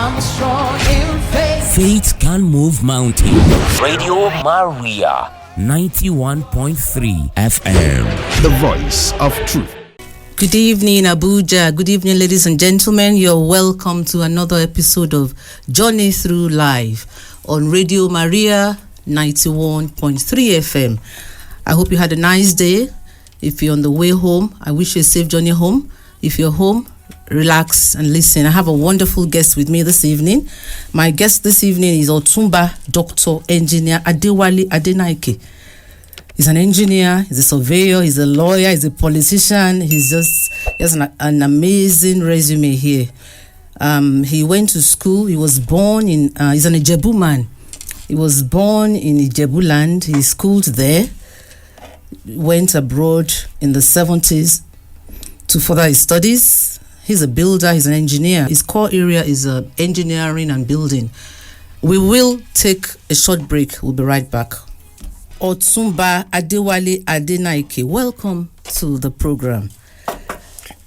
I'm strong in faith. Faith can move mountains. Radio Maria, 91.3 FM. The voice of truth. Good evening, Abuja. Good evening, ladies and gentlemen. You're welcome to another episode of Journey Through Life on Radio Maria 91.3 FM. I hope you had a nice day. If you're on the way home, I wish you a safe journey home. If you're home, relax and listen. I have a wonderful guest with me this evening. My guest this evening is Otunba Dr. Engineer Adewale Adenaike. He's an engineer, he's a surveyor, he's a lawyer, he's a politician. He has an amazing resume here. He went to school. He was born in, he's an Ijebu man. He was born in Ijebu land. He schooled there, went abroad in the 70s to further his studies. He's a builder, he's an engineer. His core area is engineering and building. We will take a short break. We'll be right back. Otunba Adewale Adenaike, welcome to the program.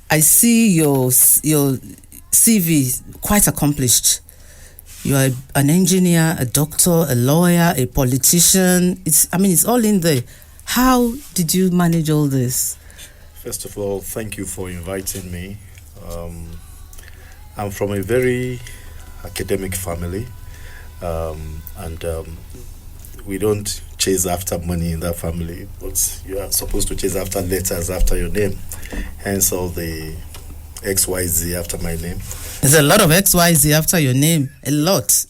I see your CV quite accomplished. You are an engineer, a doctor, a lawyer, a politician. It's all in there. How did you manage all this? First of all, thank you for inviting me. I'm from a very academic family, and we don't chase after money in that family, but you are supposed to chase after letters after your name, hence all the XYZ after my name. There's a lot of XYZ after your name, a lot.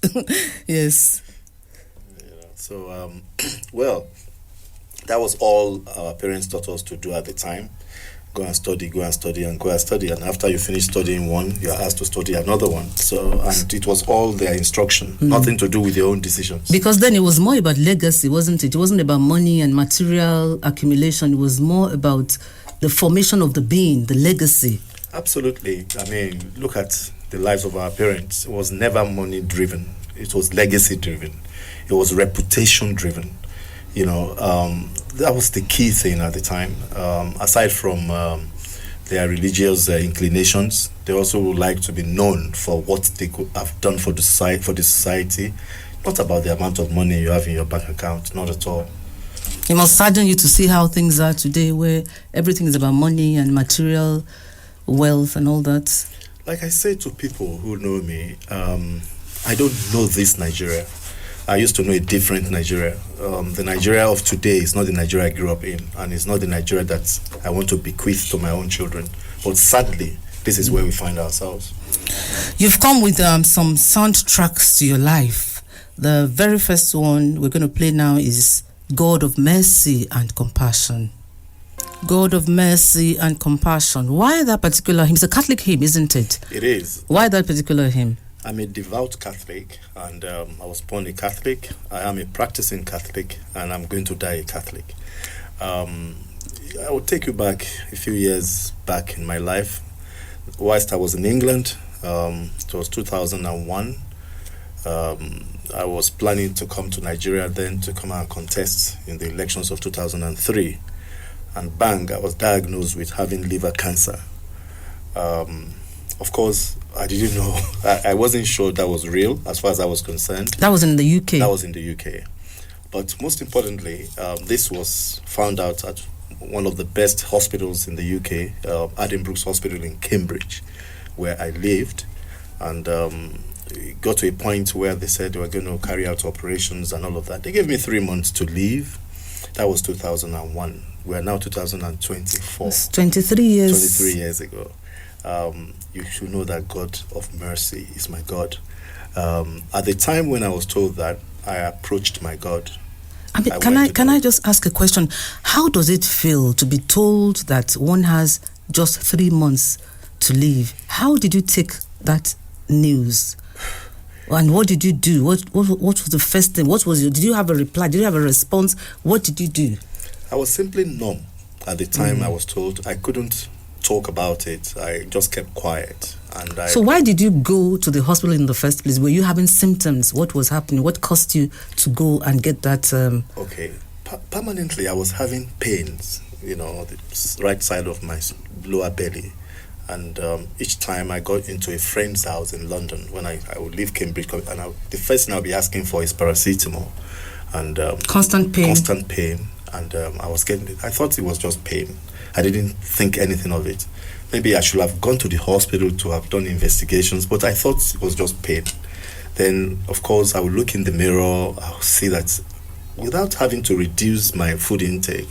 Yes. So, well, that was all our parents taught us to do at the time. Go and study, and after you finish studying one, you are asked to study another one. So, and it was all their instruction, nothing to do with your own decisions. Because then it was more about legacy, wasn't it? It wasn't about money and material accumulation. It was more about the formation of the being, the legacy. Absolutely. I mean, look at the lives of our parents. It was never money driven. It was legacy driven. It was reputation driven. You know, that was the key thing at the time. Aside from their religious inclinations, they also would like to be known for what they could have done for the society. Not about the amount of money you have in your bank account, not at all. It must sadden you to see how things are today, where everything is about money and material wealth and all that. Like I say to people who know me, I don't know this Nigeria. I used to know a different Nigeria. The Nigeria of today is not the Nigeria I grew up in, and it's not the Nigeria that I want to bequeath to my own children. But sadly, this is where we find ourselves. You've come with some soundtracks to your life. The very first one we're going to play now is God of Mercy and Compassion. God of Mercy and Compassion. Why that particular hymn? It's a Catholic hymn, isn't it? It is. Why that particular hymn? I'm a devout Catholic, and I was born a Catholic. I am a practicing Catholic, and I'm going to die a Catholic. I will take you back a few years back in my life. Whilst I was in England, it was 2001. I was planning to come to Nigeria then to come and contest in the elections of 2003. And bang, I was diagnosed with having liver cancer. Of course, I didn't know. I wasn't sure that was real as far as I was concerned. That was in the UK? That was in the UK. But most importantly, this was found out at one of the best hospitals in the UK, Addenbrooke's Hospital in Cambridge, where I lived. And it got to a point where they said they were going to carry out operations and all of that. They gave me 3 months to leave. That was 2001. We are now 2024. It's 23 years. 23 years ago. You should know that God of mercy is my God. At the time when I was told that, I approached my God. I mean, can I just ask a question? How does it feel to be told that one has just 3 months to live? How did you take that news? And what did you do? What was the first thing? Did you have a reply? Did you have a response? What did you do? I was simply numb at the time. I was told. I couldn't talk about it. I just kept quiet. So why did you go to the hospital in the first place? Were you having symptoms? What was happening? What caused you to go and get that? Okay. Permanently, I was having pains, the right side of my lower belly. And each time I got into a friend's house in London, when I would leave Cambridge, and the first thing I'll be asking for is paracetamol. And constant pain. And I was getting it. I thought it was just pain. I didn't think anything of it. Maybe I should have gone to the hospital to have done investigations, but I thought it was just pain. Then, of course, I would look in the mirror. I'll see that without having to reduce my food intake,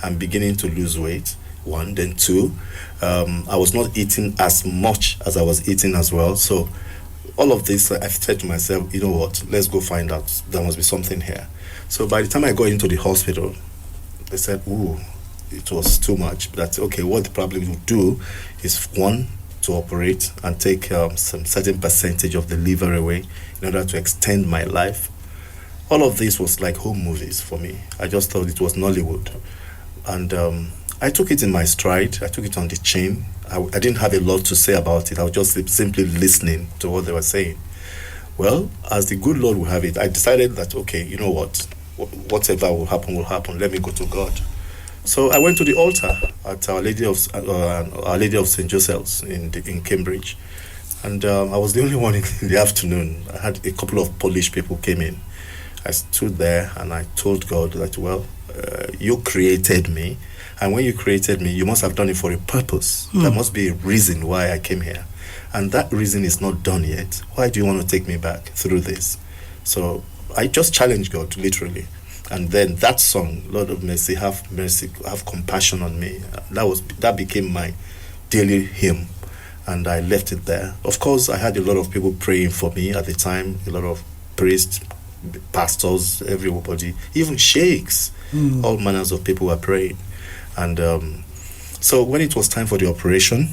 I'm beginning to lose weight. One, then two, I was not eating as much as I was eating as well. So all of this, I've said to myself, you know what, let's go find out. There must be something here. So by the time I got into the hospital, they said, ooh, it was too much. That's okay. What the problem will do is, one, to operate and take some certain percentage of the liver away in order to extend my life. All of this was like home movies for me. I just thought it was Nollywood. And I took it in my stride. I took it on the chin. I didn't have a lot to say about it. I was just simply listening to what they were saying. Well, as the good Lord will have it, I decided that, okay, you know what? Whatever will happen. Let me go to God. So I went to the altar at Our Lady of St. Joseph's in Cambridge. And I was the only one in the afternoon. I had a couple of Polish people came in. I stood there and I told God that, well, you created me. And when you created me, you must have done it for a purpose. There must be a reason why I came here. And that reason is not done yet. Why do you want to take me back through this? So I just challenged God, literally. And then that song, Lord of mercy, have compassion on me. That became my daily hymn. And I left it there. Of course, I had a lot of people praying for me at the time, a lot of priests, pastors, everybody, even sheikhs, all manners of people were praying. And so when it was time for the operation,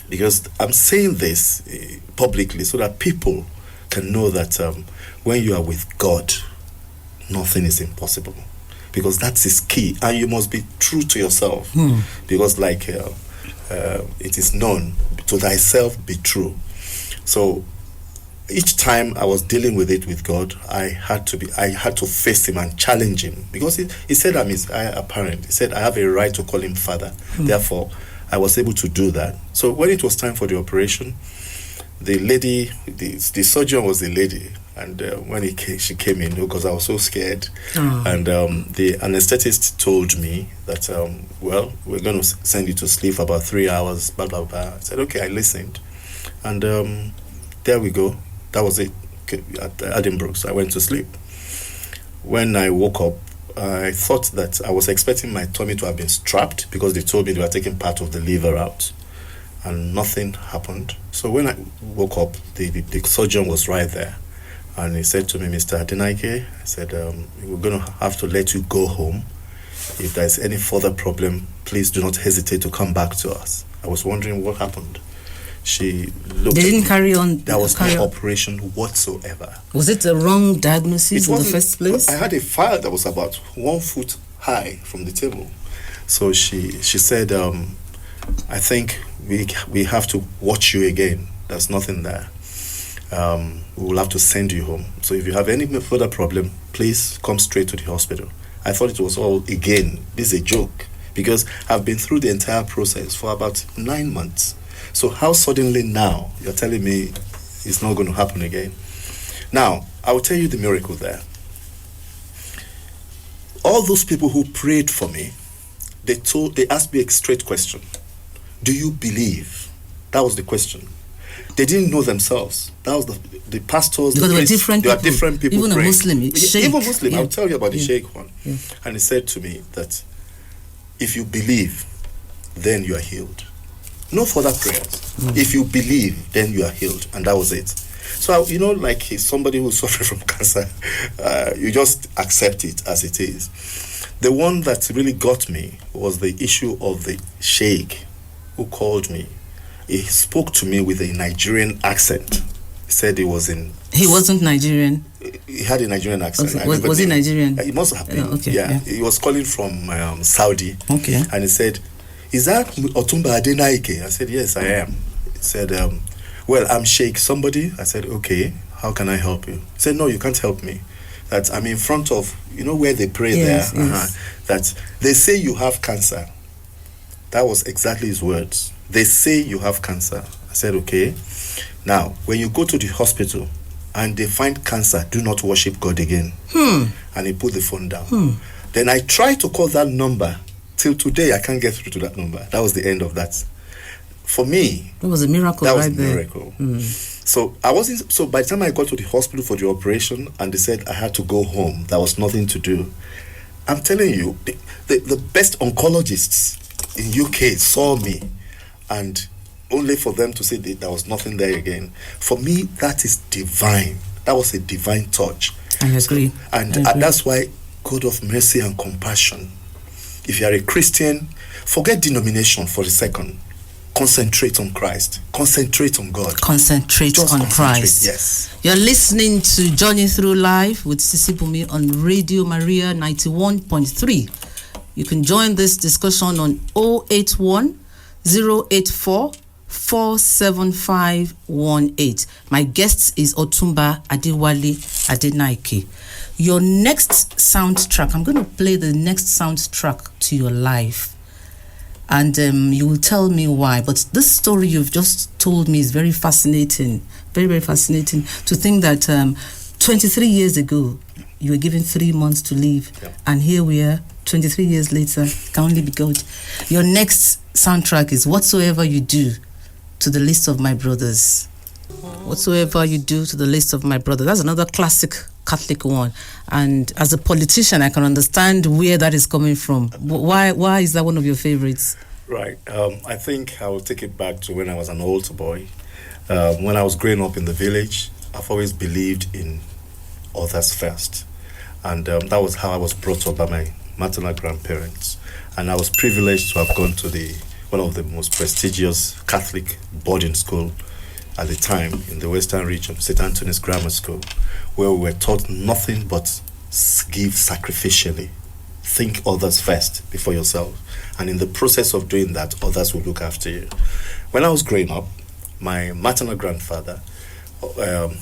because I'm saying this publicly so that people can know that when you are with God, nothing is impossible, because that's his key, and you must be true to yourself, because like it is known, to thyself be true. So each time I was dealing with it with God, I had to face him and challenge him, because he said I'm his apparent. He said I have a right to call him Father. Therefore, I was able to do that. So when it was time for the operation, the lady, the surgeon was a lady, and when she came in, because I was so scared, and the anesthetist told me that, well, we're going to send you to sleep for about 3 hours, blah, blah, blah. I said, okay, I listened. And there we go. That was it at Edinburgh. So I went to sleep. When I woke up, I thought that I was expecting my tummy to have been strapped, because they told me they were taking part of the liver out, and nothing happened. So when I woke up, the surgeon was right there, and he said to me, Mr. Adenaike, I said, we're going to have to let you go home. If there's any further problem, please do not hesitate to come back to us. I was wondering what happened. She looked. They didn't carry on. There was no operation whatsoever. Was it a wrong diagnosis in the first place? I had a file that was about 1 foot high from the table. So she said, I think we have to watch you again. There's nothing there. We will have to send you home. So if you have any further problem, please come straight to the hospital. I thought it was all, again, this is a joke, because I've been through the entire process for about 9 months. So how suddenly now you're telling me it's not going to happen again? Now, I will tell you the miracle there. All those people who prayed for me, they asked me a straight question. Do you believe? That was the question. They didn't know themselves. That was the pastors. Because there were different people. Even praying. A Muslim. Sheikh. Even Muslim. Yeah. I'll tell you about the Sheikh one. Yeah. And he said to me that if you believe, then you are healed. No further prayers. If you believe, then you are healed. And that was it. So, like somebody who's suffering from cancer, you just accept it as it is. The one that really got me was the issue of the sheikh who called me. He spoke to me with a Nigerian accent. He said he wasn't Nigerian. He had a Nigerian accent. Okay. Was he Nigerian? He must have been. Okay. Yeah. He was calling from Saudi. Okay. And he said, is that Otunba Adewale? I said, yes, I am. He said, well, I'm Sheikh somebody. I said, okay, how can I help you? He said, no, you can't help me. That I'm in front of, where they pray yes, there? Yes. That they say you have cancer. That was exactly his words. They say you have cancer. I said, okay. Now, when you go to the hospital and they find cancer, do not worship God again. And he put the phone down. Then I tried to call that number. Till today, I can't get through to that number. That was the end of that. For me, it was a miracle. That was a miracle. So I wasn't. So by the time I got to the hospital for the operation, and they said I had to go home, there was nothing to do. I'm telling you, the best oncologists in UK saw me, and only for them to say that there was nothing there again. For me, that is divine. That was a divine touch. I agree. And that's why God of mercy and compassion. If you are a Christian, forget denomination for a second. Concentrate on Christ. Concentrate on God. Concentrate on Christ. Yes. You're listening to Journey Through Life with Sisi Bunmi on Radio Maria 91.3. You can join this discussion on 081 084 47518. My guest is Otunba Adewale Adenaike. Your next soundtrack, I'm going to play the next soundtrack to your life. And you will tell me why. But this story you've just told me is very fascinating. Very, very fascinating. To think that 23 years ago, you were given 3 months to live. Yeah. And here we are, 23 years later. It can only be God. Your next soundtrack is Whatsoever You Do to the List of My Brothers. Whatsoever You Do to the List of My Brothers. That's another classic Catholic one. And as a politician, I can understand where that is coming from. Why is that one of your favorites? Right. I think I will take it back to when I was an old boy. When I was growing up in the village, I've always believed in others first. And that was how I was brought up by my maternal grandparents. And I was privileged to have gone to one of the most prestigious Catholic boarding school at the time in the Western region, St. Anthony's Grammar School, where we were taught nothing but give sacrificially. Think others first before yourself. And in the process of doing that, others will look after you. When I was growing up, my maternal grandfather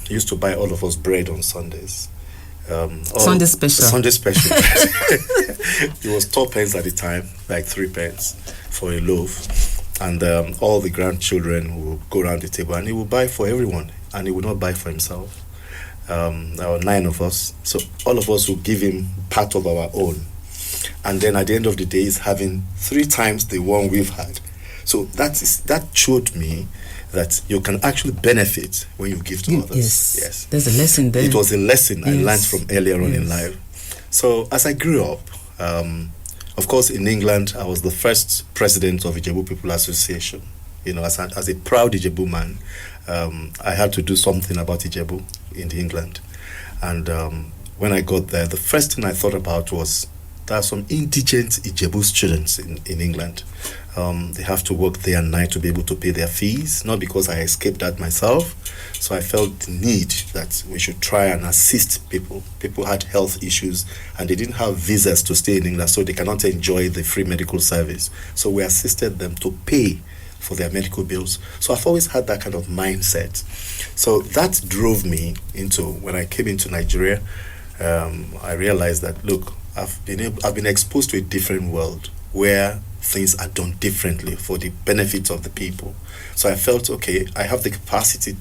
used to buy all of us bread on Sundays. Sunday special. Sunday special. It was 2 pence at the time, like 3 pence for a loaf. And all the grandchildren would go around the table and he would buy for everyone and he would not buy for himself. There were 9 of us, so all of us would give him part of our own. And then at the end of the day, he's having 3 times the one we've had. So that showed me that you can actually benefit when you give to others. Yes. There's a lesson there. It was a lesson I learned from earlier on in life. So as I grew up, of course, in England, I was the first president of Ijebu People Association. You know, as a proud Ijebu man, I had to do something about Ijebu in England. And when I got there, the first thing I thought about was there are some indigent Ijebu students in England. They have to work day and night to be able to pay their fees, not because I escaped that myself. So I felt the need that we should try and assist people. People had health issues and they didn't have visas to stay in England, so they cannot enjoy the free medical service. So we assisted them to pay for their medical bills. So I've always had that kind of mindset. So that drove me into, when I came into Nigeria, I realized that, look, I've been exposed to a different world where things are done differently for the benefit of the people. So I felt, okay, I have the capacity,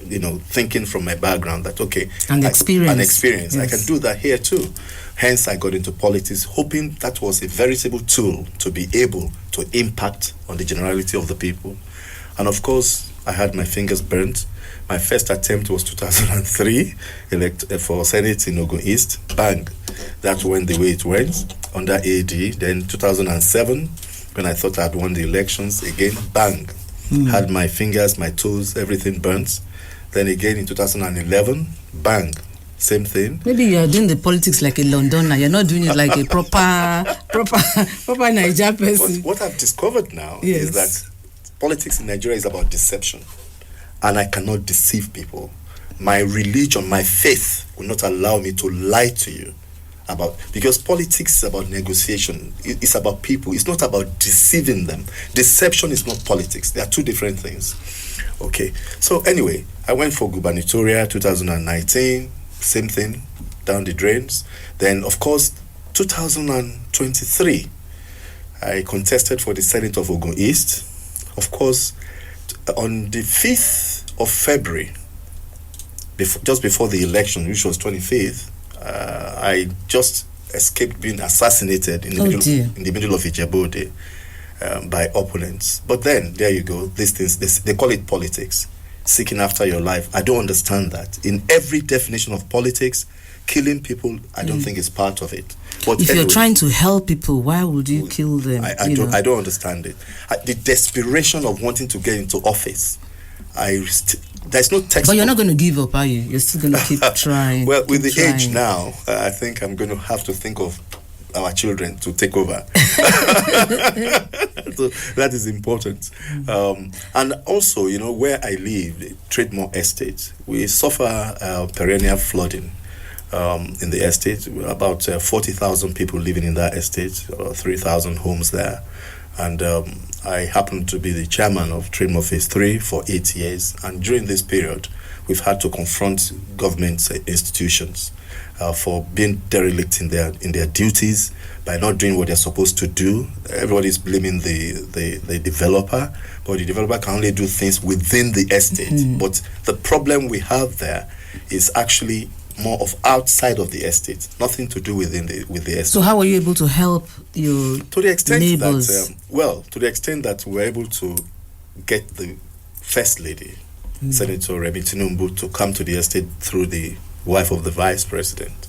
thinking from my background that, okay, experience. Yes. I can do that here too. Hence, I got into politics, hoping that was a veritable tool to be able to impact on the generality of the people. And of course, I had my fingers burnt. My first attempt was 2003, for Senate in Ogun East. Bang. That went the way it went under AD. Then 2007, when I thought I'd won the elections, again, bang. Had my fingers, my toes, everything burnt. Then again in 2011, bang. Same thing. Maybe you are doing the politics like a Londoner. You're not doing it like a proper Niger person. What I've discovered now is that politics in Nigeria is about deception. And I cannot deceive people. My religion, my faith will not allow me to lie to you because politics is about negotiation. It's about people. It's not about deceiving them. Deception is not politics. They are two different things. Okay. So anyway, I went for gubernatorial 2019. Same thing, down the drains. Then, of course, 2023, I contested for the Senate of Ogun East. of course, on the 5th of February, just before the election, which was 25th, I just escaped being assassinated in the middle of Ijebu by opponents. But then, there you go, these things, they call it politics, seeking after your life. I don't understand that. In every definition of politics, killing people, I don't think is part of it. But if you're trying to help people, why would you kill them? I don't understand it. The desperation of wanting to get into office, there's no text. But you're not going to give up, are you? You're still going to keep trying. Well, with the age now, I think I'm going to have to think of our children to take over. So that is important. And also, where I live, Trademore Estate, we suffer perennial flooding in the estate. About 40,000 people living in that estate, 3,000 homes there. And I happen to be the chairman of Trademore Phase 3 for 8 years. And during this period, we've had to confront government institutions for being derelict in their duties, by not doing what they're supposed to do. Everybody's blaming the developer, but the developer can only do things within the estate. But the problem we have there is actually more of outside of the estate, nothing to do with the estate. So how were you able to help your neighbors? To the extent that we were able to get the First Lady, Senator Remi Tinubu, to come to the estate through the wife of the Vice President,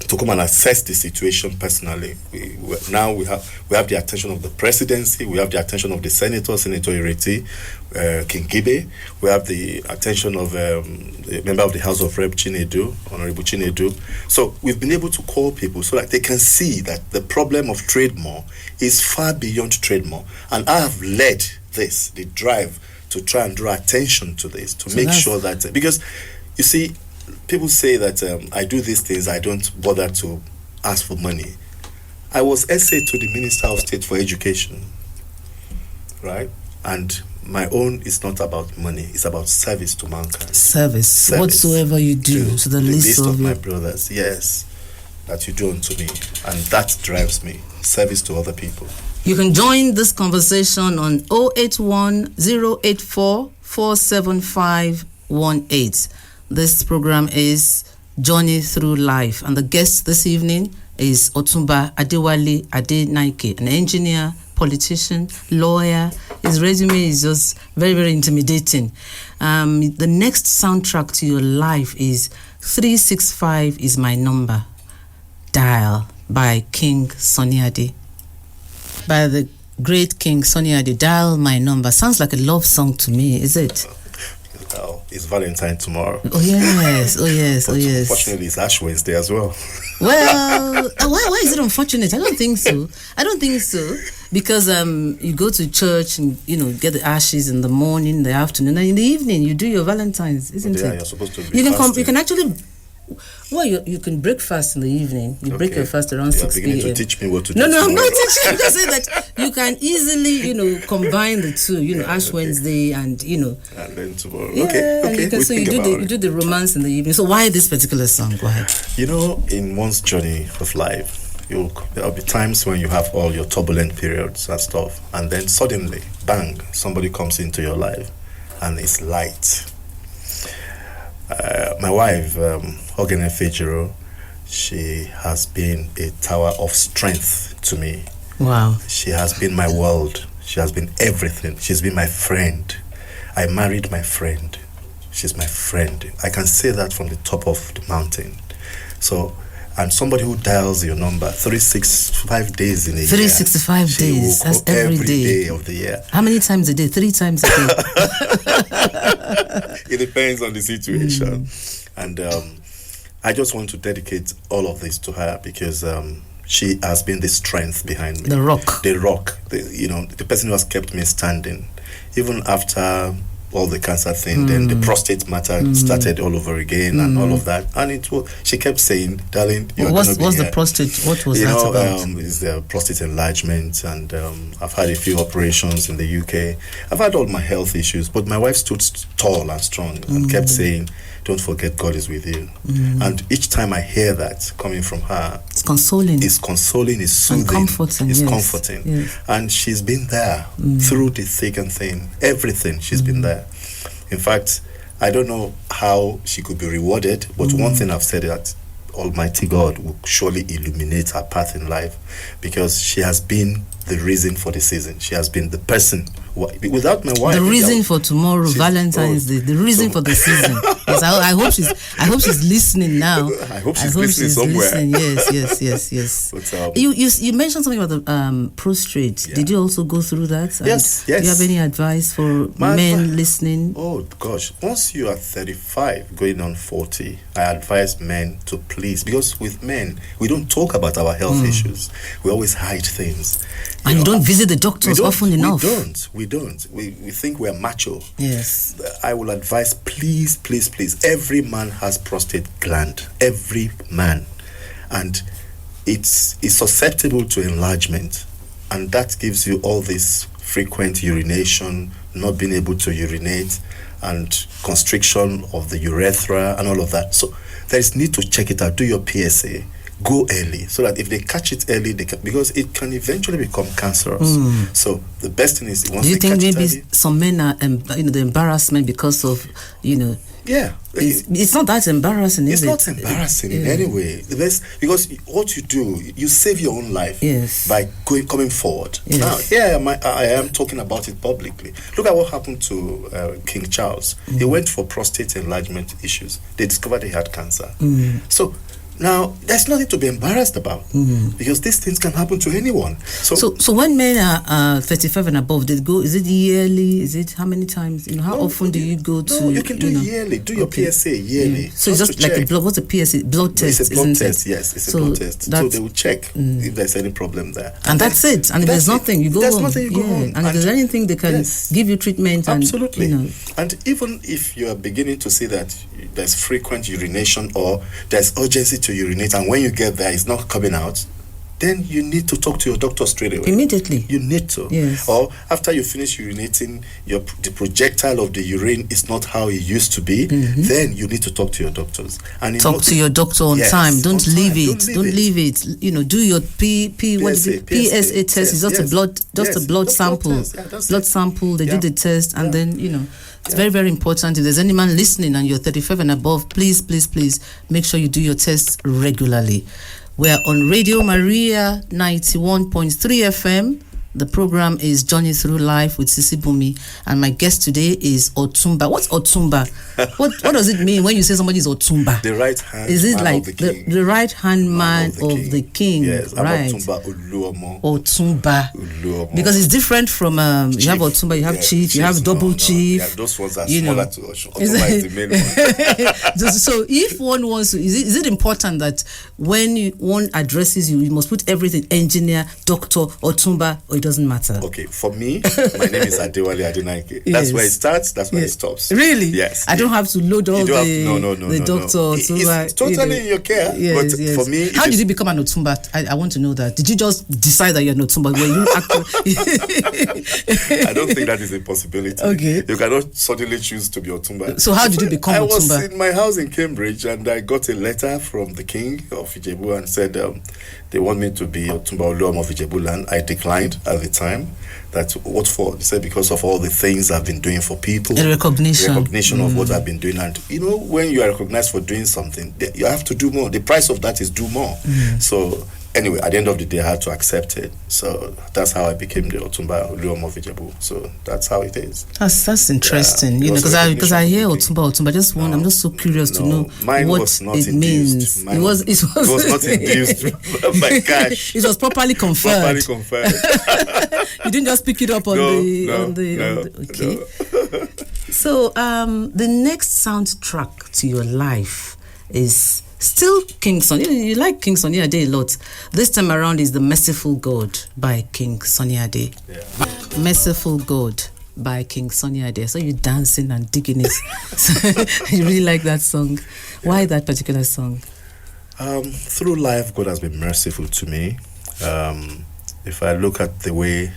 to come and assess the situation personally. We have the attention of the presidency, we have the attention of the Senator Ireti Kingibe, we have the attention of the member of the House of Rep Honorable Chinedu. So we've been able to call people so that they can see that the problem of Trademore is far beyond Trademore. And I have led the drive to try and draw attention to this, to make sure that, because you see, people say that I do these things, I don't bother to ask for money. I was essay to the Minister of State for Education, right? And my own is not about money, it's about service to mankind. Service. Whatsoever you do to the least of my brothers, yes, that you do unto me. And that drives me, service to other people. You can join this conversation on 081-084-47518. This program is Journey Through Life, and the guest this evening is Otunba Adewale Adenaike, an engineer, politician, lawyer. His resume is just very, very intimidating. The next soundtrack to your life is 365 is My Number, Dial, by King Sunny Ade. By the great King Sunny Ade, Dial My Number. Sounds like a love song to me, is it? It's Valentine tomorrow. Oh yes. Unfortunately, it's Ash Wednesday as well. Well, why is it unfortunate? I don't think so. Because you go to church and get the ashes in the morning, the afternoon, and in the evening you do your Valentines, isn't it? Yeah, you're supposed to be. You can actually. Well, you can break fast in the evening. You break your fast around 6 p.m. You're beginning to teach me what to do. No, I'm not teaching. I'm just saying that you can easily, combine the two. Ash Wednesday and And then tomorrow. Yeah, okay. So you do the romance in the evening. So why this particular song? Go ahead. In one's journey of life, there'll be times when you have all your turbulent periods and stuff, and then suddenly, bang, somebody comes into your life, and it's light. My wife, Ogun she has been a tower of strength to me. Wow. She has been my world. She has been everything. She's been my friend. I married my friend. She's my friend. I can say that from the top of the mountain. So, and somebody who dials your number 365 days in a 365 year. days. That's every day of the year. How many times a day? 3 times a day. It depends on the situation. And I just want to dedicate all of this to her because she has been the strength behind me. The rock. The person who has kept me standing. Even after all the cancer thing, then the prostate matter started all over again and all of that. And she kept saying, darling, what's the prostate? What was that about? It's the prostate enlargement, and I've had a few operations in the UK. I've had all my health issues, but my wife stood tall and strong and kept saying, don't forget God is with you. And each time I hear that coming from her, it's consoling. It's consoling, it's soothing, and comforting. It's yes. comforting. Yes. And she's been there through the thick and thin. Everything, she's been there. In fact, I don't know how she could be rewarded, but one thing I've said that Almighty God will surely illuminate her path in life, because she has been the reason for the season. She has been the person. Without my wife, the reason for tomorrow, Valentine's Day, the reason for the season. Yes, I hope she's listening now. I hope she's listening somewhere. Yes. But, you mentioned something about the prostrate. Yeah. Did you also go through that? Yes. Do you have any advice for men listening? Oh gosh, once you are 35 going on 40, I advise men to please, because with men we don't talk about our health issues. We always hide things. And you don't visit the doctors often enough. We don't. We think we're macho. Yes. I will advise, please. Every man has prostate gland. Every man. And it's susceptible to enlargement. And that gives you all this frequent urination, not being able to urinate, and constriction of the urethra and all of that. So there is need to check it out. Do your PSA. Go early, so that if they catch it early, they can, because it can eventually become cancerous. So the best thing is, once do you think maybe early, some men are, the embarrassment because of, yeah, it's not that embarrassing. It's not embarrassing in any way. The best, because what you do, you save your own life by coming forward. Yes. Now, here I am talking about it publicly. Look at what happened to King Charles. He went for prostate enlargement issues. They discovered he had cancer. So now, there's nothing to be embarrassed about, because these things can happen to anyone. So when men are 35 and above, they go, is it yearly? Is it how many times? How often do you go to? No, you can do yearly. Do your PSA yearly. So it's just like a blood. What's a PSA? Blood test. It's a blood test. Yes, it's a blood test. So they will check if there's any problem there. And that's it. And if there's nothing, you go home. There's nothing, you go home. And if there's anything, they can give you treatment. Absolutely. And even if you are beginning to see that there's frequent urination or there's urgency to urinate, and when you get there it's not coming out, then you need to talk to your doctor straight away. Immediately. You need to. Yes. Or after you finish urinating, the projectile of the urine is not how it used to be, then you need to talk to your doctors. And talk to your doctor on time. Don't leave it. Don't leave it. Do your PSA test. It's just a blood sample. Blood sample. They do the test, and then it's very, very important. If there's any man listening and you're 35 and above, please make sure you do your tests regularly. We're on Radio Maria 91.3 FM. The program is Journey Through Life with Sisi Bunmi, and my guest today is Otunba. What's Otunba? What does it mean when you say somebody is Otunba? The right hand. Is it man like of the king? the right hand man of the king? Yes, right. Otunba Oluoma. Otunba. Because it's different from you have Otunba, you have chief, you have double chief. Yeah, those ones are smaller to Otunba is the main one. So if one wants to, is it important that when one addresses you, you must put everything engineer, doctor, Otunba, or it doesn't matter? Okay, for me, my name is Adewale Adenaike. That's where it starts, that's where it stops. Really? Yes. I don't have to load all the doctor. It's totally in your care. But for me, how did you become an Otunba? I want to know that. Did you just decide that you're an Otunba? Were you I don't think that is a possibility. Okay. You cannot suddenly choose to be Otunba. So how did you become Otunba? I was in my house in Cambridge, and I got a letter from the king of Ijebu and said they want me to be Otunba Oluoma of Ijebu land. I declined at the time. That what for? They said because of all the things I've been doing for people. A recognition of what I've been doing. And when you are recognized for doing something, you have to do more. The price of that is do more. So anyway, at the end of the day, I had to accept it. So that's how I became the Otunba Oluoma of Ijebu. So that's how it is. That's interesting. Because I hear Otunba. I'm just so curious to know what it means. It was not induced by cash. It was properly conferred. You didn't just pick it up on the okay. No. So the next soundtrack to your life is still King Sunny. You like King Sunny Ade a lot. This time around is The Merciful God by King Sunny Ade. Yeah. Merciful God by King Sunny Ade. So you dancing and digging it. You really like that song. Why that particular song? Through life, God has been merciful to me. If I look at the way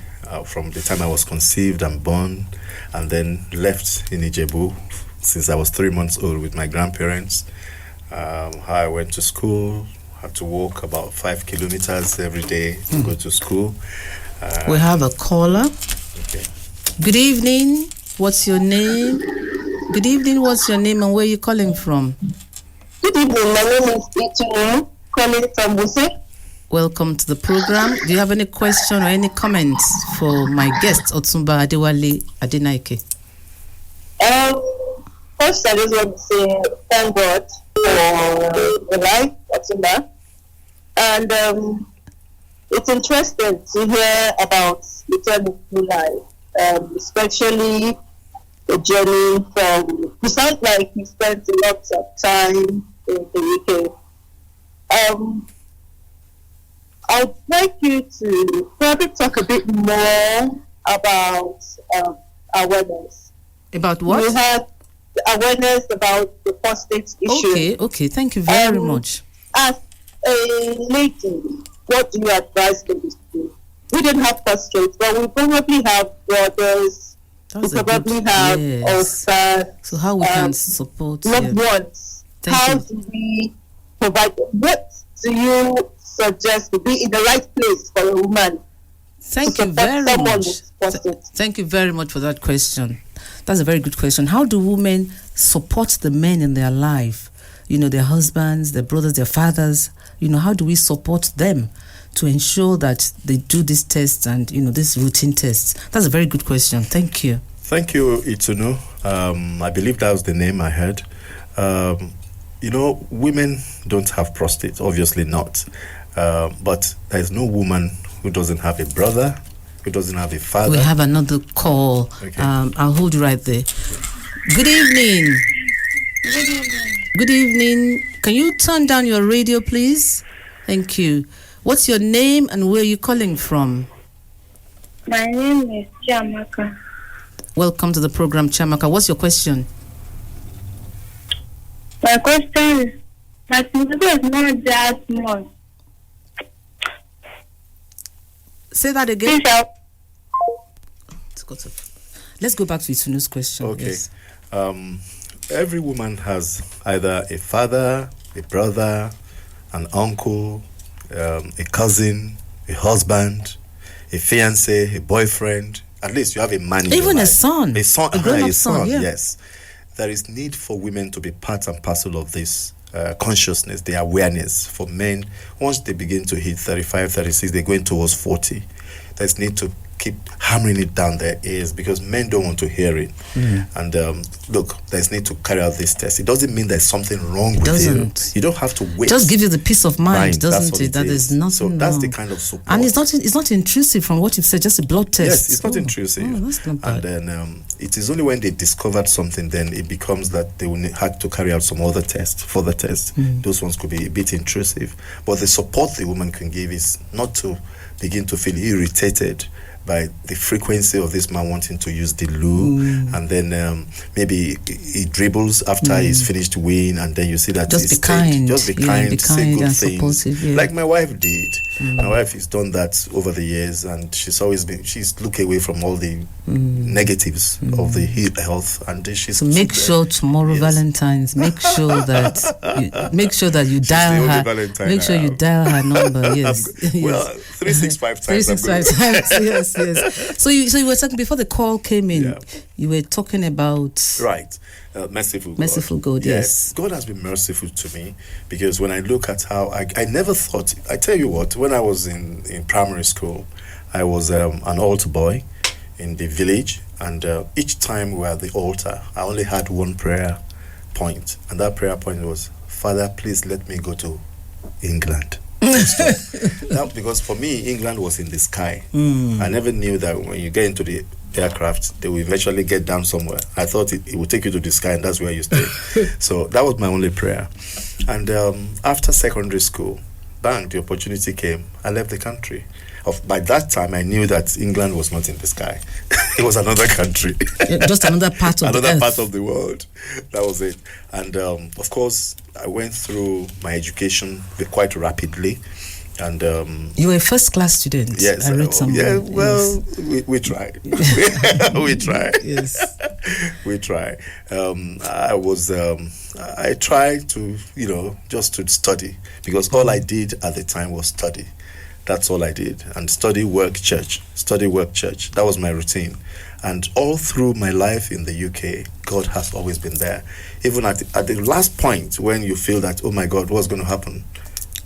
from the time I was conceived and born and then left in Ijebu since I was 3 months old with my grandparents. How I went to school, had to walk about 5 kilometers every day to go to school. We have a caller. Okay. Good evening. What's your name? Good evening. What's your name and where are you calling from? Good evening. My name is Chinenye, calling from Buse. Welcome to the program. Do you have any question or any comments for my guest, Otunba Adewale Adenaike? First, I just want to say thank God for the life, Otunba. And it's interesting to hear about the journey through life, especially the journey from. You sound like you spent a lot of time in the UK. I'd like you to probably talk a bit more about awareness. About what? You had awareness about the prostate issue. Okay. Thank you very much. As a lady, what do you advise ladies to do? We didn't have prostates, but we probably have brothers. That's we probably have also. So how we can support loved ones? How do we provide? What do you suggest to be in the right place for a woman? Thank you very much. Thank you very much for that question. That's a very good question. How do women support the men in their life? Their husbands, their brothers, their fathers. How do we support them to ensure that they do these tests and, these routine tests? That's a very good question. Thank you. Thank you, Itunu. I believe that was the name I heard. Women don't have prostate, obviously not. But there's no woman who doesn't have a brother, who doesn't have a father. We have another call. Okay. I'll hold you right there. Good evening. Good evening. Can you turn down your radio, please? Thank you. What's your name and where are you calling from? My name is Chiamaka. Welcome to the program, Chiamaka. What's your question? My question is, my sister is not that much. Say that again. Please, let's go back to Itunu's question. Okay. Yes. Every woman has either a father, a brother, an uncle, a cousin, a husband, a fiancé, a boyfriend. At least you have a man in your Even a life. son. A grown-up son, yeah. yes. There is need for women to be part and parcel of this consciousness, the awareness. For men, once they begin to hit 35, 36, they're going towards 40. There's need to keep hammering it down their ears because men don't want to hear it. And look, there's need to carry out this test. It doesn't mean there's something wrong with you. You don't have to wait. Just give you the peace of mind, doesn't it? That there's nothing So that's wrong. the kind of support. And it's not intrusive from what you've said, just a blood test. Yes, it's not intrusive. Oh, that's not bad. And then it is only when they discovered something, then it becomes that they will have to carry out some other tests, further tests. Those ones could be a bit intrusive. But the support the woman can give is not to begin to feel irritated by the frequency of this man wanting to use the loo, and then maybe he dribbles after he's finished weighing, and then you see that just he's be kind. Just be kind, say good and things. Supportive, yeah. Like my wife did. My wife has done that over the years, and she's looked away from all the negatives of the health, and she's. So make sure tomorrow, yes. Valentine's, make sure that you dial her. Make sure you dial her number. Yes. Well, 365 times. 365 times. Yes. So you were talking before the call came in. Yeah. You were talking about merciful God. Merciful God, yes. God has been merciful to me because when I look at how I never thought. I tell you what, when I was in primary school, I was an altar boy in the village, and each time we were at the altar, I only had one prayer point, and that prayer point was, Father, please let me go to England. That, because for me, England was in the sky. I never knew that when you get into the aircraft, they will eventually get down somewhere. I thought it would take you to the sky and that's where you stay. So that was my only prayer. And after secondary school, bang, the opportunity came. I left the country. By that time, I knew that England was not in the sky. It was another country. Just another part of another the part of the world. That was it. And of course, I went through my education quite rapidly. And you were a first class student. yes, I read somewhere. yeah. Well, we try. We try. Yes. We try. I tried to, just to study, because all I did at the time was study. That's all I did. And study, work, church. Study, work, church. That was my routine. And all through my life in the UK, God has always been there. Even at the last point when you feel that, oh my God, what's going to happen?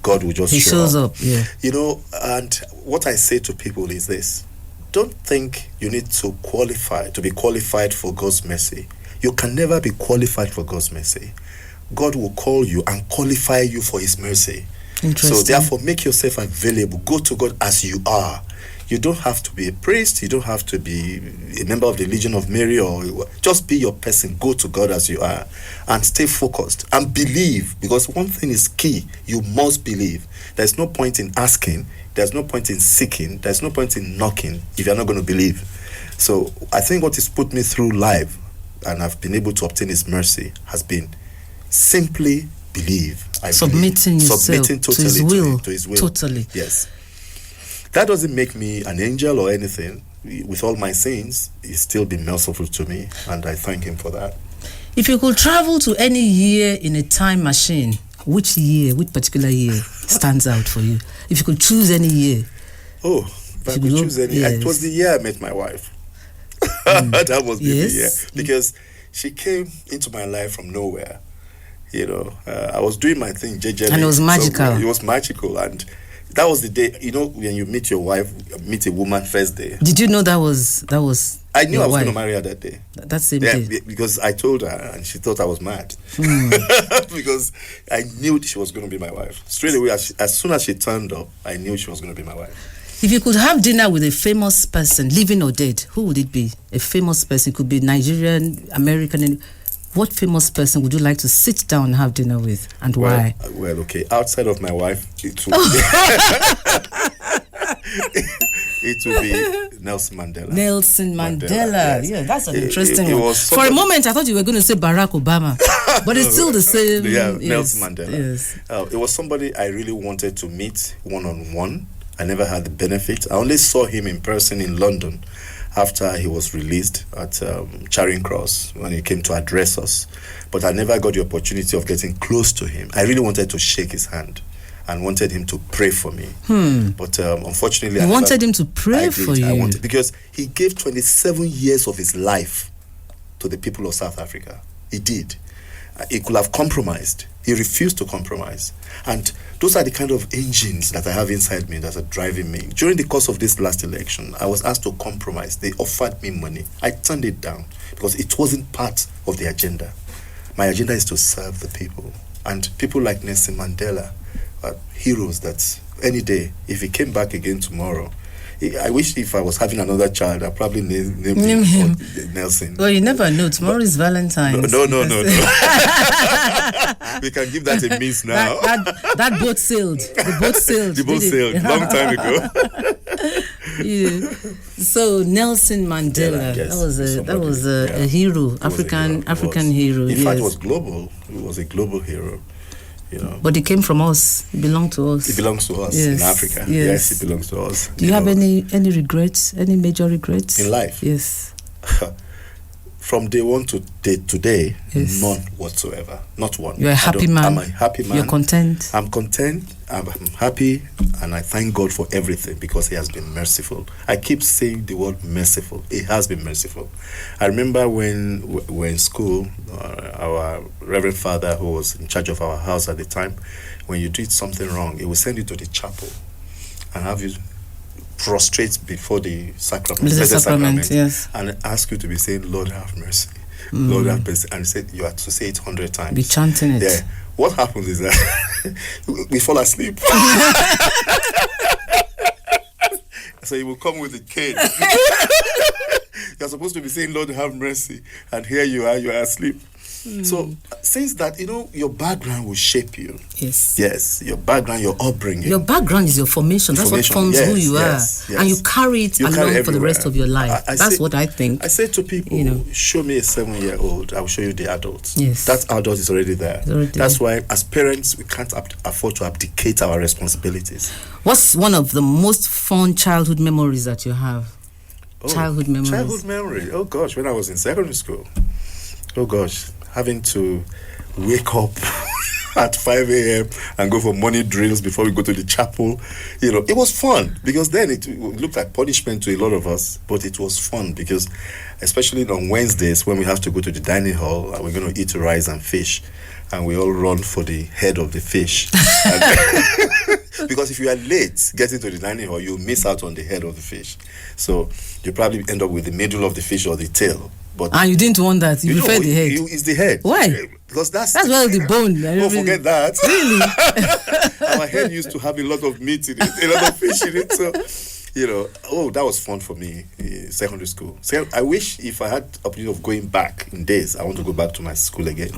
God will just shows up. Yeah. And what I say to people is this: don't think you need to be qualified for God's mercy. You can never be qualified for God's mercy. God will call you and qualify you for His mercy. So therefore, make yourself available. Go to God as you are. You don't have to be a priest. You don't have to be a member of the Legion of Mary, or just be your person. Go to God as you are and stay focused and believe, because one thing is key: you must believe. There's no point in asking, there's no point in seeking, there's no point in knocking if you're not going to believe. So I think what has put me through life, and I've been able to obtain His mercy, has been simply believe. Submitting totally to His will. To His will. Totally. Yes. That doesn't make me an angel or anything. With all my sins, He's still been merciful to me, and I thank Him for that. If you could travel to any year in a time machine, which particular year stands out for you? If you could choose any year. Oh, if I could choose any, yes. It was the year I met my wife. That was the year, because she came into my life from nowhere. I was doing my thing, JJ, and it was magical. It was magical, and that was the day. When you meet your wife, meet a woman first day. Did you know that was? I knew I was going to marry her that day. That same day. Because I told her, and she thought I was mad. Because I knew she was going to be my wife. Straight away, as soon as she turned up, I knew she was going to be my wife. If you could have dinner with a famous person, living or dead, who would it be? A famous person. It could be Nigerian, American. What famous person would you like to sit down and have dinner with, and why? Well, okay. Outside of my wife, it would be Nelson Mandela. Nelson Mandela. Yes. Yeah, that's an interesting one. For a moment, I thought you were going to say Barack Obama, but it's still the same. Yeah, Nelson Mandela. Yes. It was somebody I really wanted to meet one-on-one. I never had the benefit. I only saw him in person in London after he was released at Charing Cross, when he came to address us. But I never got the opportunity of getting close to him. I really wanted to shake his hand and wanted him to pray for me. But unfortunately, you wanted him to pray for you? Because he gave 27 years of his life to the people of South Africa. He did. He could have compromised. He refused to compromise. And those are the kind of engines that I have inside me that are driving me. During the course of this last election, I was asked to compromise. They offered me money. I turned it down because it wasn't part of the agenda. My agenda is to serve the people. And people like Nelson Mandela are heroes that any day, if he came back again tomorrow, I wish if I was having another child, I'd probably name him Nelson. Well, you never know. Tomorrow is Valentine's. No. We can give that a miss now. That boat sailed. The boat sailed. The boat sailed long time ago. Yeah. So Nelson Mandela, that was a hero, African hero. In fact, it was global. It was a global hero. But it came from us. It belonged to us. It belongs to us in Africa. Yes, it belongs to us. Do you have any regrets? Any major regrets in life? Yes. From day one to today, none whatsoever. Not one. You're a happy man. I'm a happy man. You're content. I'm content. I'm happy, and I thank God for everything because He has been merciful. I keep saying the word merciful. He has been merciful. I remember when we were in school, our Reverend Father, who was in charge of our house at the time, when you did something wrong, he would send you to the chapel and have you prostrate before the sacrament, yes, and ask you to be saying, Lord have mercy, Lord have mercy, and he said you have to say it 100 times. Be chanting it. Yeah. What happens is that we fall asleep. So he will come with a cane. You're supposed to be saying, Lord have mercy, and here you are asleep. So since that, your background will shape you. Yes. Yes, your background, your upbringing. Your background is your formation. That's what forms who you are. And you carry it along for the rest of your life. That's what I think. I say to people, show me a 7-year-old, I will show you the adult. Yes. That adult is already there. That's there. why, as parents, we can't afford to abdicate our responsibilities. What's one of the most fun childhood memories that you have? Childhood memory. Oh gosh, when I was in secondary school. Oh gosh, having to wake up at 5 a.m. and go for morning drills before we go to the chapel. It was fun because then it looked like punishment to a lot of us, but it was fun because especially on Wednesdays when we have to go to the dining hall and we're going to eat rice and fish, and we all run for the head of the fish. Because if you are late getting to the dining hall, you'll miss out on the head of the fish. So you probably end up with the middle of the fish or the tail. But you didn't want that. You prefer the head. It's the head. Why? Because that's well the bone. Don't forget that. Really? Our head used to have a lot of meat in it, a lot of fish in it. So, that was fun for me in secondary school. So I wish if I had opportunity of going back in days, I want to go back to my school again.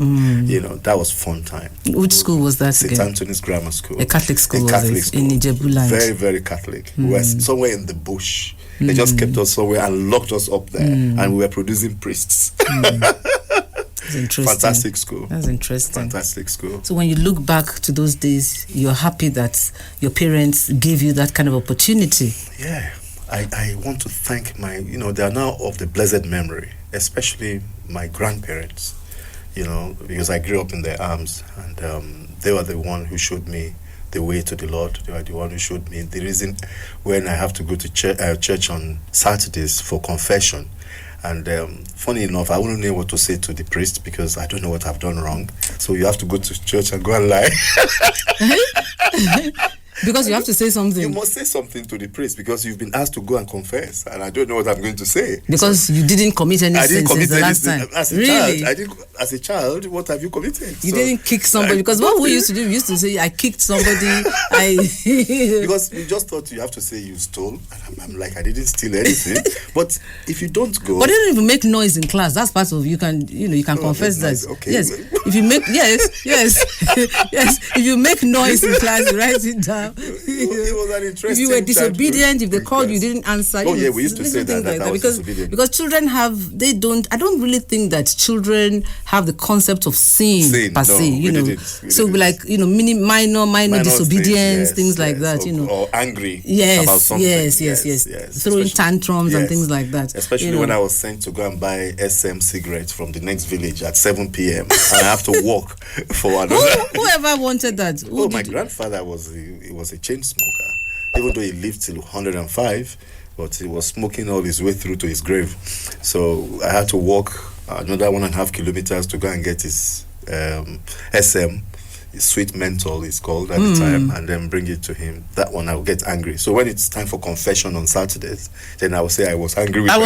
That was fun time. Which school was that again? St. Anthony's Grammar School. A Catholic school. In Ijebu land. Very, very Catholic. We were somewhere in the bush. They just kept us somewhere and locked us up there, and we were producing priests. That's interesting. Fantastic school. That's interesting. Fantastic school. So when you look back to those days, you're happy that your parents gave you that kind of opportunity. Yeah. I want to thank they are now of the blessed memory, especially my grandparents, because I grew up in their arms, and they were the one who showed me the way to the Lord. They were the one who showed me the reason when I have to go to church on Saturdays for confession. And funny enough, I wouldn't know what to say to the priest because I don't know what I've done wrong. So you have to go to church and go and lie. Because you have to say something. You must say something to the priest because you've been asked to go and confess, and I don't know what I'm going to say. Because you didn't commit any sin since the last time. As a child, what have you committed? You didn't kick somebody because what we used to do, we used to say, I kicked somebody. Because we just thought you have to say you stole, and I'm like, I didn't steal anything. But if you don't go, but you don't even make noise in class. That's part of you can confess that. Nice. Okay. Yes, if you make yes, if you make noise in class, you write it down. It was an interesting. If you were disobedient, if they called you didn't answer. We used to say that because children I don't really think that children have the concept of sin per se. So we like minor disobedience, things like that. Or angry about something. Yes. Throwing tantrums and things like that. Especially when I was sent to go and buy SM cigarettes from the next village at 7 p.m. and I have to walk for another. Whoever wanted that? My grandfather was a chain smoker, even though he lived till 105, but he was smoking all his way through to his grave. So I had to walk another 1.5 kilometers to go and get his SM, his sweet menthol is called at the time, and then bring it to him. That one I will get angry. So when it's time for confession on Saturdays, then I will say I was angry. I'm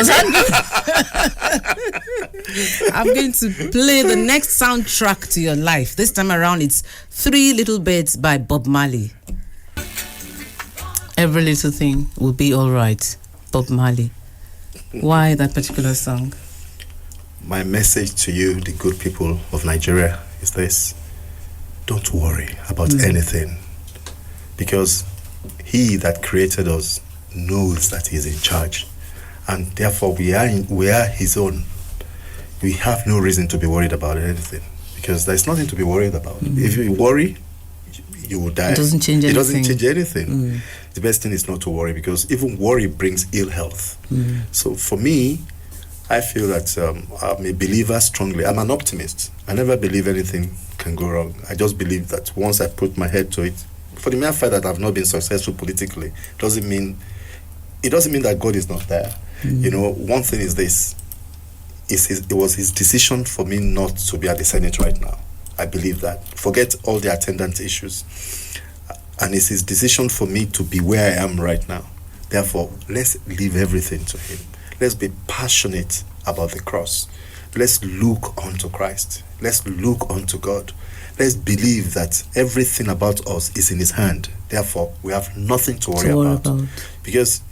going to play the next soundtrack to your life. This time around, it's 3 Little Birds by Bob Marley. Every little thing will be all right. Bob Marley. Why that particular song? My message to you, the good people of Nigeria, is this. Don't worry about anything, because he that created us knows that he's in charge, and therefore we are his own. We have no reason to be worried about anything, because there's nothing to be worried about. If you worry, you will die. It doesn't change anything. It doesn't change anything. The best thing is not to worry, because even worry brings ill health. So for me, I feel that I'm a believer strongly. I'm an optimist. I never believe anything can go wrong. I just believe that once I put my head to it, for the mere fact that I've not been successful politically, it doesn't mean that God is not there. One thing is this. It was his decision for me not to be at the Senate right now. I believe that. Forget all the attendant issues. And it's his decision for me to be where I am right now. Therefore, let's leave everything to him. Let's be passionate about the cross. Let's look unto Christ. Let's look unto God. Let's believe that everything about us is in his hand. Therefore, we have nothing to worry about. Because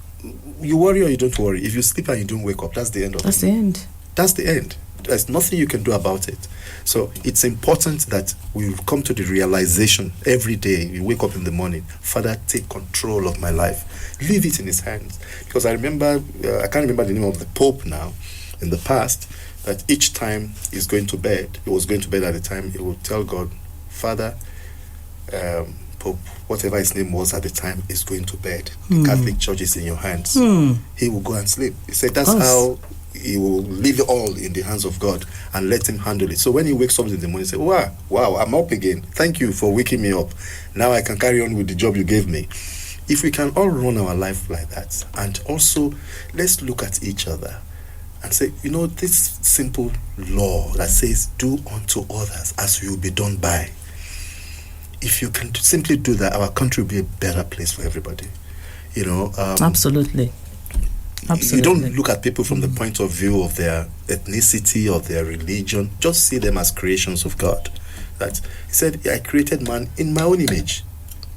you worry or you don't worry. If you sleep and you don't wake up, that's the end of it. That's the end. That's the end. There's nothing you can do about it. So it's important that we come to the realization every day. We wake up in the morning, Father, take control of my life. Leave it in his hands. Because I remember, I can't remember the name of the Pope now, in the past, that each time he's going to bed, he was going to bed at the time, he would tell God, Father, Pope, whatever his name was at the time, is going to bed. The Catholic Church is in your hands. He will go and sleep. He said that's how he will leave it all in the hands of God and let him handle it. So when he wakes up in the morning, he says, wow, I'm up again. Thank you for waking me up. Now I can carry on with the job you gave me. If we can all run our life like that, and also let's look at each other and say, this simple law that says, do unto others as you will be done by. If you can simply do that, our country will be a better place for everybody. Absolutely. You don't look at people from the point of view of their ethnicity or their religion. Just see them as creations of God. That he said, I created man in my own image,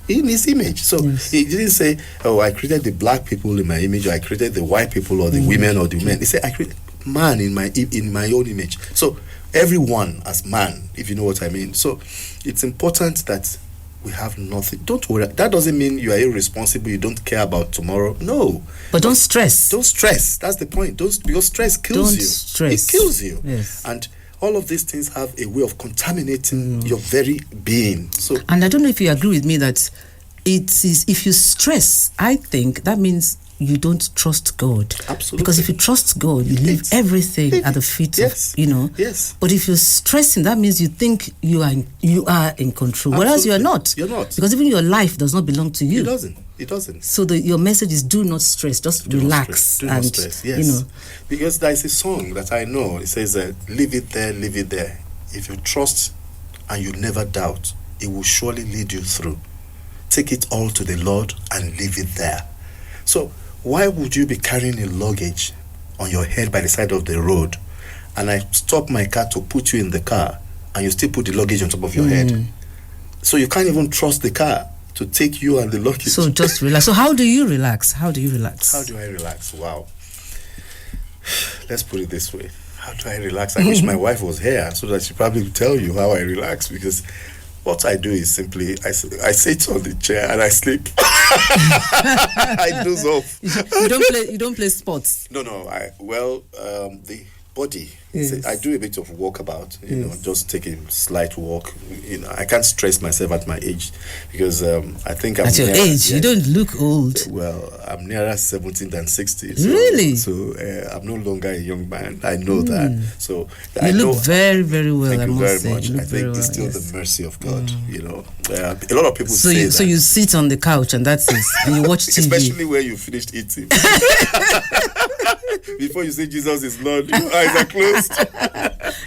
in his image. So he didn't say, I created the black people in my image, or I created the white people or the women or the men. He said, I created man in my own image. So everyone as man, if you know what I mean. So it's important that we have nothing. Don't worry. That doesn't mean you are irresponsible. You don't care about tomorrow. No. But don't stress. Don't stress. That's the point. Because stress kills you. Stress. It kills you. Yes. And all of these things have a way of contaminating your very being. So, and I don't know if you agree with me that it is, if you stress, I think that means you don't trust God. Absolutely. Because if you trust God, you leave everything at the feet of, Yes. But if you're stressing, that means you think you are in control. Absolutely. Whereas you are not. You're not. Because even your life does not belong to you. It doesn't. So your message is do not stress, just relax. Do not stress. Yes. Because there is a song that I know. It says, leave it there, leave it there. If you trust and you never doubt, it will surely lead you through. Take it all to the Lord and leave it there. So why would you be carrying a luggage on your head by the side of the road, and I stop my car to put you in the car, and you still put the luggage on top of your head? So you can't even trust the car to take you and the luggage. So just relax. So how do you relax? How do I relax? Wow. Let's put it this way. How do I relax? I wish my wife was here so that she probably would tell you how I relax, because what I do is simply I sit on the chair and I sleep. I doze off. You don't play sports. No. The body. Yes. I do a bit of walkabout. Just take a slight walk. I can't stress myself at my age, because I think I'm at your age. You don't look old. Well, I'm nearer 70 than 60. So, really? So I'm no longer a young man. I know that. So you look very, very well. Thank you very say. much. I think it's still the mercy of God. A lot of people say that. So you sit on the couch and that's it, and you watch TV. Especially when you finished eating. Before you say Jesus is Lord, your eyes are closed.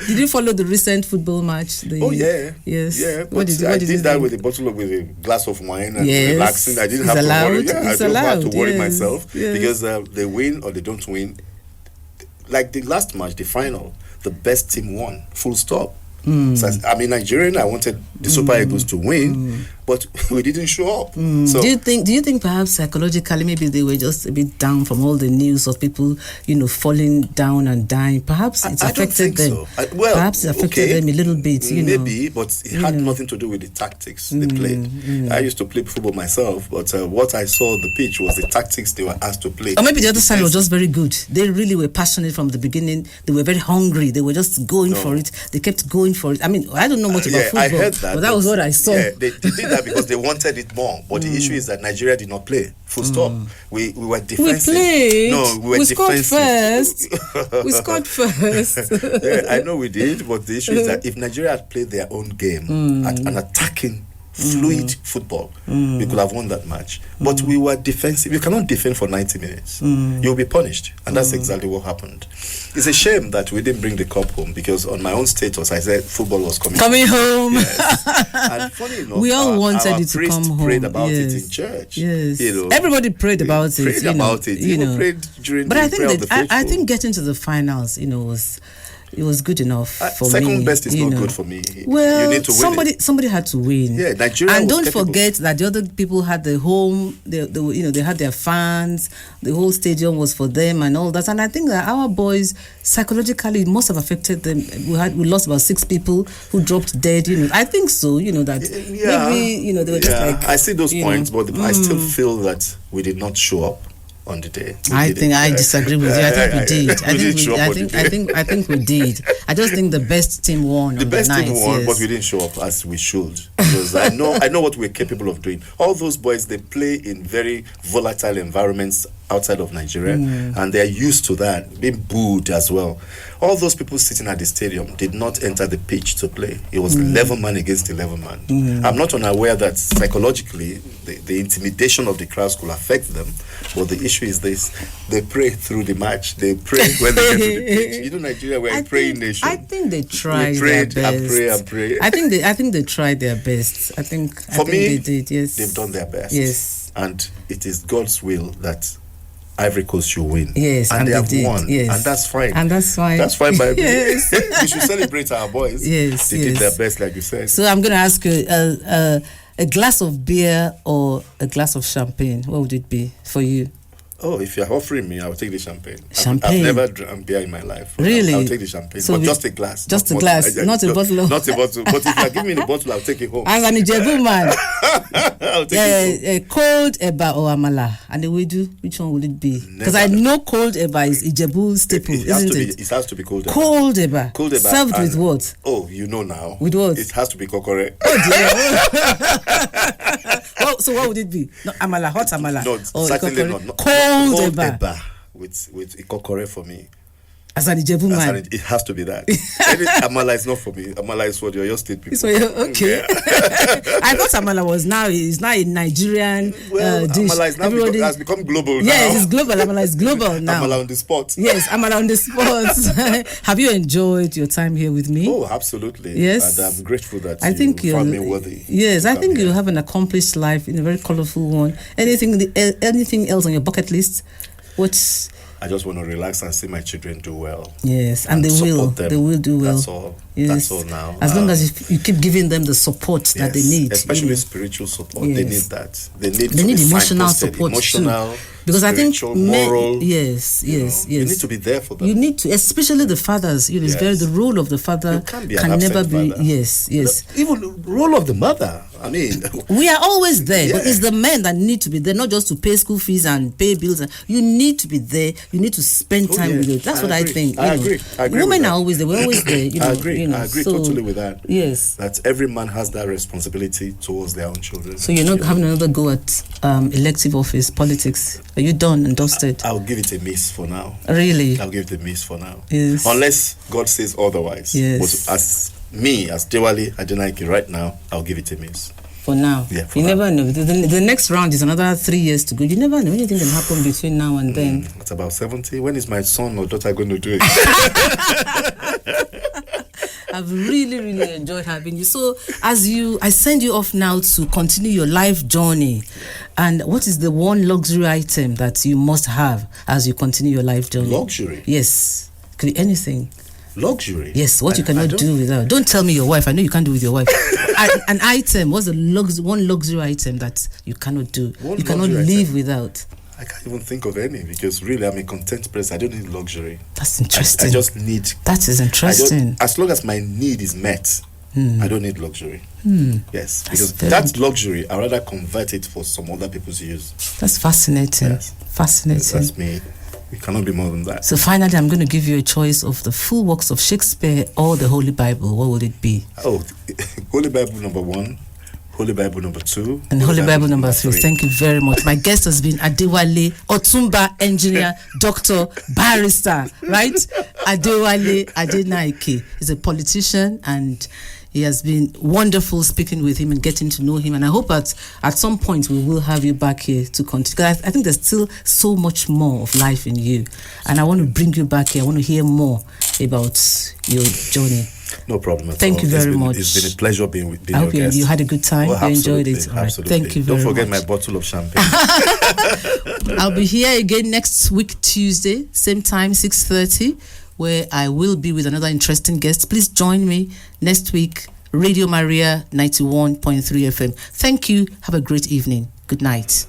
Did you follow the recent football match? Yes. Yeah. What did I did that with a glass of wine and relaxing. I didn't have to worry. I don't have to worry myself because they win or they don't win. Like the last match, the final, the best team won. Full stop. So I'm a Nigerian. I wanted the Super Eagles to win, but we didn't show up. So do you think perhaps psychologically maybe they were just a bit down from all the news of people falling down and dying? Perhaps it affected them. So. Perhaps it affected them a little bit. Maybe, but it had nothing to do with the tactics they played. I used to play football myself, but what I saw on the pitch was the tactics they were asked to play. Or maybe the other side was just very good. They really were passionate from the beginning. They were very hungry. They were just going for it. They kept going for it. I mean, I don't know much about football. I heard that, but that was what I saw. Yeah, they did that because they wanted it more. But the issue is that Nigeria did not play. Full stop. We were defensive. We played. No, we were defensive. We scored first. Yeah, I know we did, but the issue is that if Nigeria had played their own game at an attacking, fluid football, we could have won that match. But we were defensive. You cannot defend for 90 minutes. You'll be punished. And that's exactly what happened. It's a shame that we didn't bring the cup home, because on my own status, I said football was coming home. Yes. And funny enough, we all wanted it to come home. Prayed about it in church. Yes. Everybody prayed about it. Prayed about it. Prayed during but the I think prayer of the faithful. I think getting to the finals, was it was good enough for me. Second best is not good for me. Well, you need to win somebody had to win. Yeah, Nigeria. And don't forget that the other people had the home. They had their fans. The whole stadium was for them and all that. And I think that our boys psychologically must have affected them. We lost about 6 people who dropped dead. I think so. That maybe they were just like. I see those points, but I still feel that we did not show up on the day. I disagree with you. I think we did. I think we did. I just think the best team won. The best team won, yes. but we didn't show up as we should. Because I know what we're capable of doing. All those boys, they play in very volatile environments outside of Nigeria, and they're used to that, being booed as well. All those people sitting at the stadium did not enter the pitch to play. It was 11 man against 11 man. I'm not unaware that psychologically the intimidation of the crowds could affect them, but the issue is this: they pray through the match. They pray when they get to the pitch. Nigeria, we're a praying nation. I think they tried their best. And pray. I think they tried their best. I think they did. Yes, they've done their best. Yes, and it is God's will that Ivory Coast should win. Yes, and they have won. Yes. And that's fine. That's fine by me. Yes. We should celebrate our boys. Yes, they did their best, like you said. So I'm going to ask you a glass of beer or a glass of champagne. What would it be for you? Oh, if you're offering me, I'll take the champagne. Champagne? I've never drank beer in my life. Really? I'll take the champagne. So but just a glass. Just a glass, not a bottle. Not a bottle. But if you give me the bottle, I'll take it home. As an Ijebu man. I'll take it home. Cold eba or amala. And the wedu, which one will it be? Because I know cold eba is Ijebu staple, isn't it? It has to be cold eba. Cold eba. Cold eba. Served with what? Oh, you know now. With what? It has to be kokore. Oh, so what would it be? No, amala, hot amala. No, certainly not. Cold eba. With ikokore for me. As an Ijebu man. It has to be that. Amala is not for me. Amala is for the Oyo State people. Okay. Yeah. I thought Amala is now a Nigerian dish. Amala is now has become global now. Yes, it's global. Amala is global now. Amala on the spot. Yes, Amala on the spot. Have you enjoyed your time here with me? Oh, absolutely. Yes. And I'm grateful that you found me worthy. Yes, I think you have an accomplished life in a very colorful one. Anything else on your bucket list? I just want to relax and see my children do well. Yes, and they will. They will do well. That's all. Yes. That's all now. As long as you keep giving them the support that they need. Especially spiritual support. Yes. They need that. They need emotional support too. Because I think moral. Yes. You need to be there for them. You need to, especially the fathers. It's the role of the father can never be. Father. Yes. Even the role of the mother. I mean, we are always there, but it's the men that need to be there, not just to pay school fees and pay bills. You need to be there. You need to spend time with it. That's what I think. I agree. Women are always there. We're always there. I agree. I agree totally with that. Yes. That every man has that responsibility towards their own children. So you're not having another go at elective office politics? Are you done and dusted? I'll give it a miss for now. Really? I'll give it a miss for now. Yes. Unless God says otherwise. Yes. But as Adewale Adenaike right now, I'll give it a miss. For now? Yeah, you never know. The next round is another 3 years to go. You never know. Anything can happen between now and then. It's about 70. When is my son or daughter going to do it? I've really enjoyed having you. So I send you off now to continue your life journey. And what is the one luxury item that you must have as you continue your life journey? Luxury? Yes. Could be anything. Luxury? Yes, what you cannot do without. Don't tell me your wife. I know you can't do with your wife. An item. What's the one luxury item that you cannot do? You cannot live without. I can't even think of any because really I'm a content person. I don't need luxury. That's interesting. I just need. That is interesting. As long as my need is met, I don't need luxury. Yes, because that luxury, I rather convert it for some other people's use. That's fascinating. Yes. Fascinating. That's me. It cannot be more than that. So finally, I'm going to give you a choice of the full works of Shakespeare or the Holy Bible. What would it be? Oh, Holy Bible number 1, Holy Bible number 2, and Holy Bible number 3. Thank you very much. My guest has been Adewale, Otunba engineer, doctor, barrister, right? Adewale Adenaike. He's a politician and he has been wonderful speaking with him and getting to know him. And I hope at some point we will have you back here to continue. Because I think there's still so much more of life in you. And I want to bring you back here. I want to hear more about your journey. No problem at all. Thank you very much. It's been a pleasure being with you. I hope you had a good time. You enjoyed it. All right. Absolutely. Thank you very much. Don't forget my bottle of champagne. I'll be here again next week, Tuesday, same time, 6:30. where I will be with another interesting guest. Please join me next week, Radio Maria 91.3 FM. Thank you. Have a great evening. Good night.